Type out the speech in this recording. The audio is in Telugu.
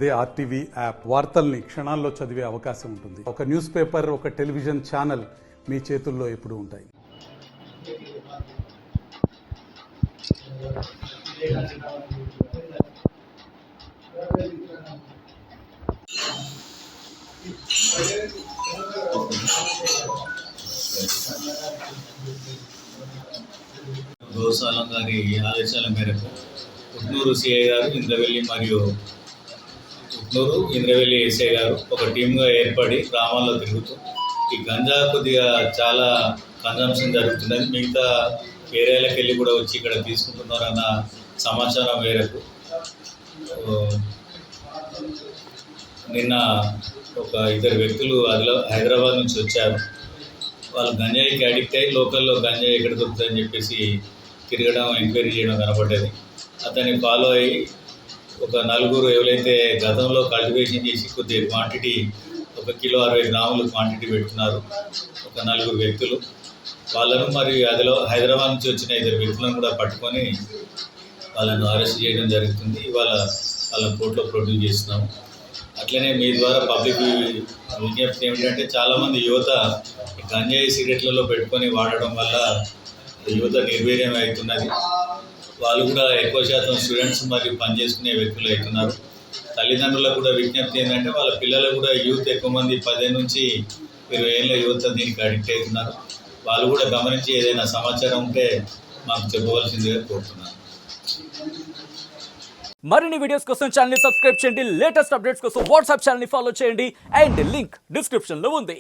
అదే ఆర్టీవీ యాప్ వార్తల్ని క్షణాల్లో చదివే అవకాశం ఉంటుంది. ఒక న్యూస్ పేపర్, ఒక టెలివిజన్ ఛానల్ మీ చేతుల్లో ఎప్పుడూ ఉంటాయి. గోసాలం గారి ఆదేశాల మేరకు ఉట్నూరు సిఐ గారు, ఇంద్రవెల్లి మరియు ఉట్నూరు ఇంద్రవెల్లి ఎస్ఐ గారు ఒక టీమ్గా ఏర్పడి గ్రామాల్లో తిరుగుతూ ఈ గంజా కొద్దిగా చాలా కన్జంప్షన్ జరుగుతున్నది, మిగతా ఏరియాలకు వెళ్ళి కూడా వచ్చి ఇక్కడ తీసుకుంటున్నారన్న సమాచారం మేరకు నిన్న ఒక ఇద్దరు వ్యక్తులు హైదరాబాద్ నుంచి వచ్చారు. వాళ్ళు గంజాయికి అడిక్ట్ అయ్యి లోకల్లో గంజాయి ఎక్కడ దొరుకుతుందని చెప్పేసి తిరగడం, ఎంక్వైరీ చేయడం కనపడ్డది. అతన్ని ఫాలో అయ్యి ఒక నలుగురు ఎవరైతే గతంలో కల్టివేషన్ చేసి కొద్దిగా క్వాంటిటీ 1 కిలో 60 గ్రాములు క్వాంటిటీ పెట్టుకున్నారు ఒక నలుగురు వ్యక్తులు, వాళ్ళను మరియు హైదరాబాద్ నుంచి వచ్చిన 2 వ్యక్తులను కూడా పట్టుకొని వాళ్ళను అరెస్ట్ చేయడం జరుగుతుంది. ఇవాళ వాళ్ళ కోర్టులో ప్రొడ్యూస్ చేస్తున్నాము. అట్లనే మీ ద్వారా పబ్లిక్ విజ్ఞప్తి ఏమిటంటే చాలామంది యువత గంజాయి సిగరెట్లలో పెట్టుకొని వాడడం వల్ల యువత నిర్వీర్యం అవుతున్నది. వాళ్ళు కూడా ఎక్కువ శాతం స్టూడెంట్స్ మరియు పనిచేసుకునే వ్యక్తులు అవుతున్నారు. తల్లిదండ్రులకు కూడా విజ్ఞప్తి ఏంటంటే వాళ్ళ పిల్లలు కూడా యూత్ ఎక్కువ మంది 10 నుంచి 20 ఏళ్ళ యువత దీనికి అడిక్ట్ అవుతున్నారు. వాళ్ళు కూడా గమనించి ఏదైనా సమాచారం ఉంటే మాకు చెప్పవలసిందిగా కోరుతున్నాను. మరిన్ని వీడియోస్ కోసం ఛానల్ ని సబ్స్క్రైబ్ చేయండి. లేటెస్ట్ అప్డేట్స్ కోసం వాట్సాప్ ఛానల్ ని ఫాలో చేయండి. అండ్ లింక్ డిస్క్రిప్షన్ లో ఉంది.